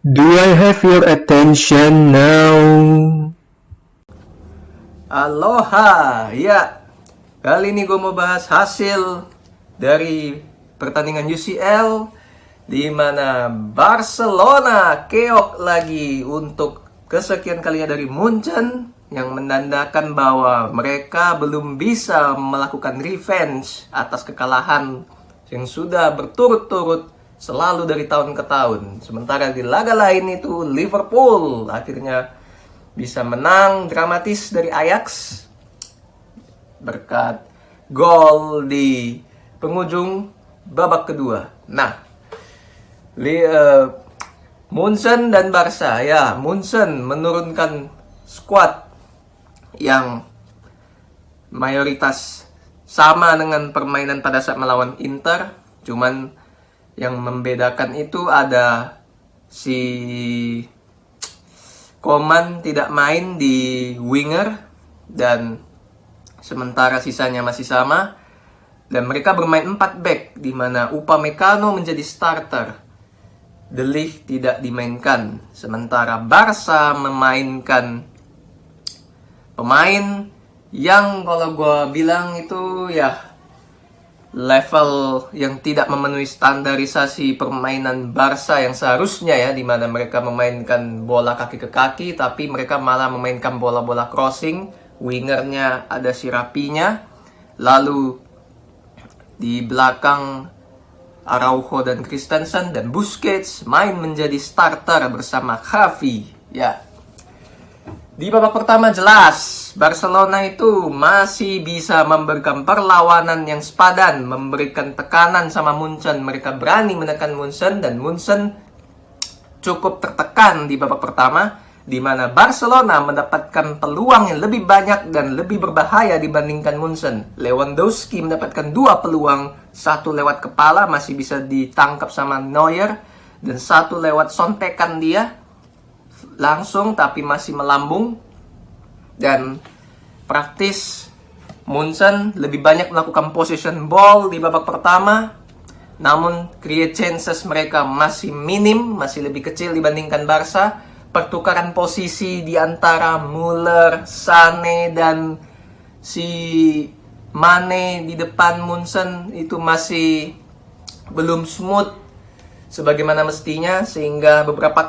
Do I have your attention now? Aloha, ya. Kali ini gue mau bahas hasil dari pertandingan UCL di mana Barcelona keok lagi untuk kesekian kalinya dari Munchen yang menandakan bahwa mereka belum bisa melakukan revenge atas kekalahan yang sudah berturut-turut selalu dari tahun ke tahun. Sementara di laga lain itu Liverpool akhirnya bisa menang dramatis dari Ajax berkat gol di penghujung babak kedua. Nah, Munchen dan Barca, ya, Munchen menurunkan skuad yang mayoritas sama dengan permainan pada saat melawan Inter, cuman yang membedakan itu ada si Koman tidak main di winger dan sementara sisanya masih sama, dan mereka bermain 4 back di mana Upamecano menjadi starter. De Ligt tidak dimainkan, sementara Barca memainkan pemain yang kalau gue bilang itu ya level yang tidak memenuhi standarisasi permainan Barca yang seharusnya, ya, di mana mereka memainkan bola kaki ke kaki, tapi mereka malah memainkan bola-bola crossing. Wingernya ada si Rapinya, lalu di belakang Araujo dan Christensen, dan Busquets main menjadi starter bersama Xavi. Ya, di babak pertama jelas Barcelona itu masih bisa memberikan perlawanan yang sepadan, memberikan tekanan sama Munchen. Mereka berani menekan Munchen dan Munchen cukup tertekan di babak pertama, di mana Barcelona mendapatkan peluang yang lebih banyak dan lebih berbahaya dibandingkan Munchen. Lewandowski mendapatkan 2 peluang, 1 lewat kepala masih bisa ditangkap sama Neuer, dan 1 lewat sontekan dia langsung tapi masih melambung. Dan praktis Munchen lebih banyak melakukan possession ball di babak pertama, namun create chances mereka masih minim, masih lebih kecil dibandingkan Barca. Pertukaran posisi di antara Müller, Sané, dan si Mane di depan Munchen itu masih belum smooth sebagaimana mestinya, sehingga beberapa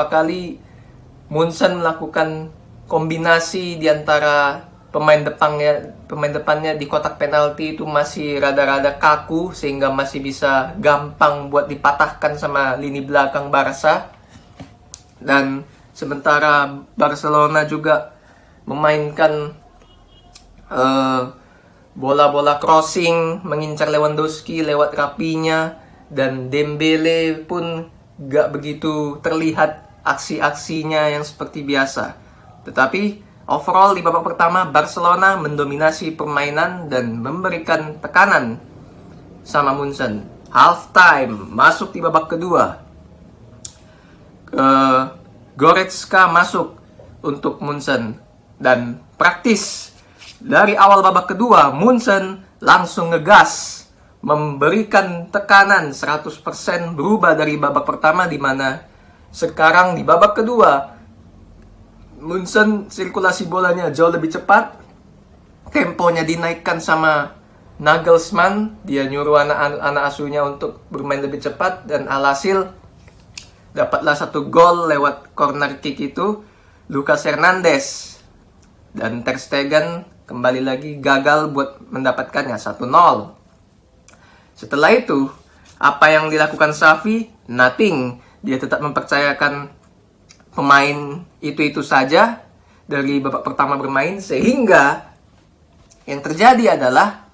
kali Munchen melakukan kombinasi di antara pemain depannya di kotak penalti itu masih rada-rada kaku, sehingga masih bisa gampang buat dipatahkan sama lini belakang Barca. Dan sementara Barcelona juga memainkan bola-bola crossing, mengincar Lewandowski lewat Rapinya, dan Dembele pun gak begitu terlihat aksi-aksinya yang seperti biasa. Tetapi overall di babak pertama Barcelona mendominasi permainan dan memberikan tekanan sama Munchen. Half time masuk di babak kedua. Goretzka masuk untuk Munchen, dan praktis dari awal babak kedua Munchen langsung ngegas, memberikan tekanan 100%, berubah dari babak pertama, di mana sekarang di babak kedua Munchen sirkulasi bolanya jauh lebih cepat, temponya dinaikkan sama Nagelsmann. Dia nyuruh anak asuhnya untuk bermain lebih cepat, dan alhasil dapatlah 1 gol lewat corner kick itu Lucas Hernandez, dan Ter Stegen kembali lagi gagal buat mendapatkannya 1-0. Setelah itu, apa yang dilakukan Xavi? Nothing. Dia tetap mempercayakan pemain itu saja dari babak pertama bermain, sehingga yang terjadi adalah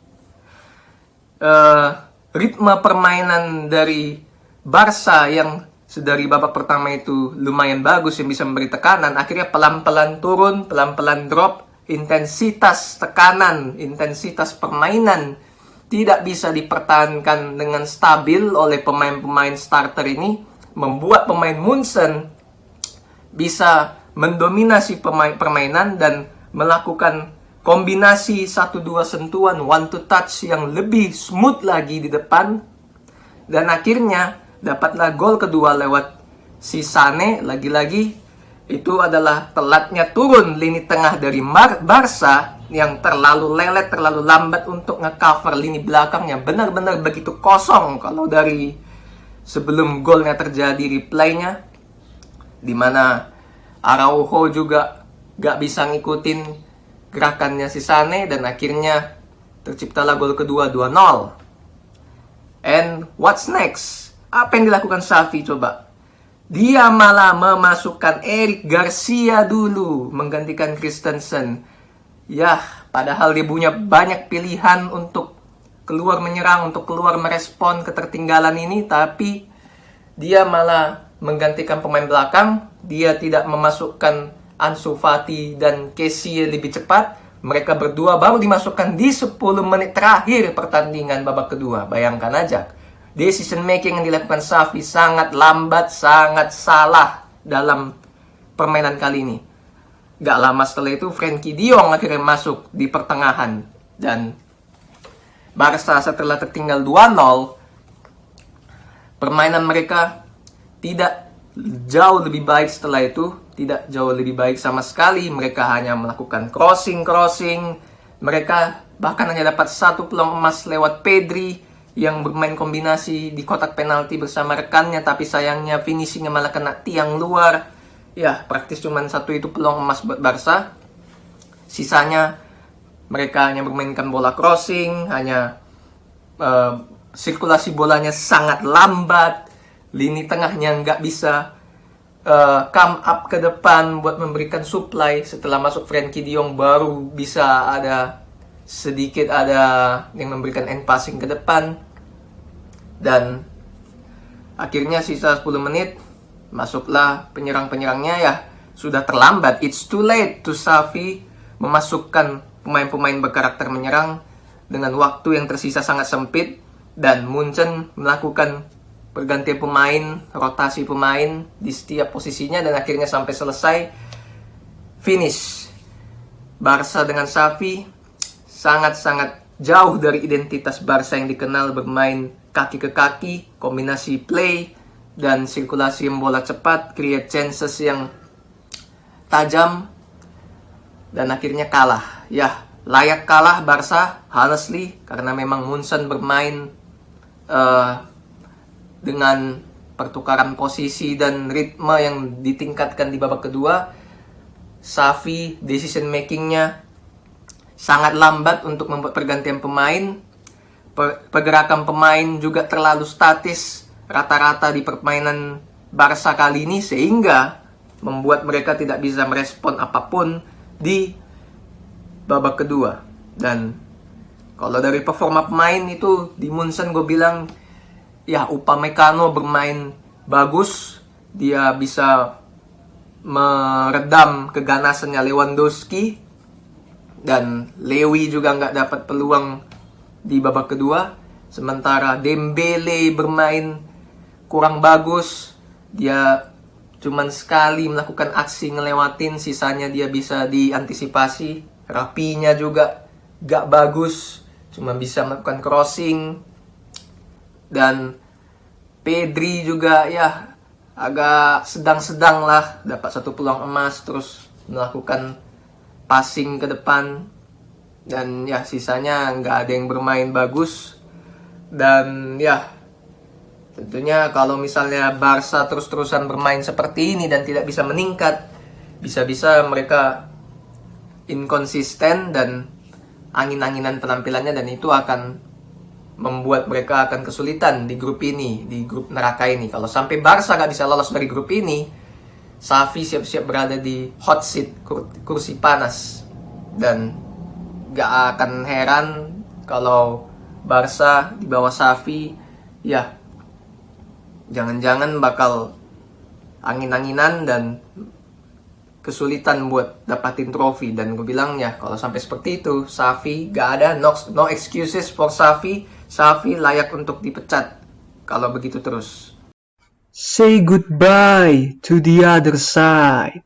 ritme permainan dari Barca yang sedari babak pertama itu lumayan bagus, yang bisa memberi tekanan, akhirnya pelan-pelan turun, pelan-pelan drop. Intensitas tekanan, intensitas permainan tidak bisa dipertahankan dengan stabil oleh pemain-pemain starter ini, membuat pemain Munchen bisa mendominasi permainan dan melakukan kombinasi 1-2 sentuhan, 1-2 touch yang lebih smooth lagi di depan, dan akhirnya dapatlah gol kedua lewat si Sane lagi-lagi itu adalah telatnya turun lini tengah dari Barca yang terlalu lelet, terlalu lambat untuk nge-cover lini belakangnya. Benar-benar begitu kosong kalau dari sebelum golnya terjadi replaynya, dimana Araujo juga gak bisa ngikutin gerakannya si Sane dan akhirnya terciptalah gol kedua 2-0. And what's next? Apa yang dilakukan Xavi coba? Dia malah memasukkan Eric Garcia dulu menggantikan Christensen. Ya, padahal dia punya banyak pilihan untuk keluar menyerang, untuk keluar merespon ketertinggalan ini, tapi dia malah menggantikan pemain belakang. Dia tidak memasukkan Ansu Fati dan Kessie lebih cepat. Mereka berdua baru dimasukkan di 10 menit terakhir pertandingan babak kedua. Bayangkan aja. Decision making yang dilakukan Xavi sangat lambat, sangat salah dalam permainan kali ini. Gak lama setelah itu Frenkie de Jong akhirnya masuk di pertengahan. Dan Barca setelah tertinggal 2-0, permainan mereka tidak jauh lebih baik setelah itu. Tidak jauh lebih baik sama sekali. Mereka hanya melakukan crossing. Mereka bahkan hanya dapat 1 peluang emas lewat Pedri yang bermain kombinasi di kotak penalti bersama rekannya, tapi sayangnya finishingnya malah kena tiang luar. Ya, praktis cuma 1 itu peluang emas buat Barca. Sisanya mereka hanya bermainkan bola crossing, hanya sirkulasi bolanya sangat lambat, lini tengahnya nggak bisa come up ke depan buat memberikan supply. Setelah masuk Frenkie de Jong baru bisa ada yang memberikan end passing ke depan. Dan akhirnya sisa 10 menit masuklah penyerang-penyerangnya. Ya, sudah terlambat. It's too late to Xavi memasukkan pemain-pemain berkarakter menyerang dengan waktu yang tersisa sangat sempit. Dan Munchen melakukan pergantian pemain, rotasi pemain di setiap posisinya, dan akhirnya sampai selesai finish. Barca dengan Xavi sangat-sangat jauh dari identitas Barca yang dikenal bermain kaki ke kaki, kombinasi play dan sirkulasi bola cepat, create chances yang tajam, dan akhirnya kalah. Ya, layak kalah Barca, honestly, karena memang Munchen bermain dengan pertukaran posisi dan ritme yang ditingkatkan di babak kedua. Xavi decision makingnya sangat lambat untuk membuat pergantian pemain. Pergerakan pemain juga terlalu statis rata-rata di permainan Barca kali ini, sehingga membuat mereka tidak bisa merespon apapun di babak kedua. Dan kalau dari performa pemain itu di Munchen, gue bilang ya, Upamecano bermain bagus. Dia bisa meredam keganasannya Lewandowski, dan Lewy juga nggak dapat peluang di babak kedua. Sementara Dembele bermain kurang bagus. Dia cuman sekali melakukan aksi ngelewatin, sisanya dia bisa diantisipasi. Rapinya juga gak bagus, cuma bisa melakukan crossing. Dan Pedri juga ya agak sedang-sedang lah, dapat 1 peluang emas, terus melakukan passing ke depan. Dan ya, sisanya nggak ada yang bermain bagus. Dan ya, tentunya kalau misalnya Barca terus-terusan bermain seperti ini dan tidak bisa meningkat, bisa-bisa mereka inkonsisten dan angin-anginan penampilannya, dan itu akan membuat mereka akan kesulitan di grup ini, di grup neraka ini. Kalau sampai Barca gak bisa lolos dari grup ini, Xavi siap-siap berada di hot seat, kursi panas. Dan gak akan heran kalau Barca di bawah Xavi, ya jangan-jangan bakal angin-anginan dan kesulitan buat dapatin trofi. Dan gue bilang ya, kalau sampai seperti itu, Xavi gak ada, no excuses for Xavi. Xavi layak untuk dipecat kalau begitu terus. Say goodbye to the other side.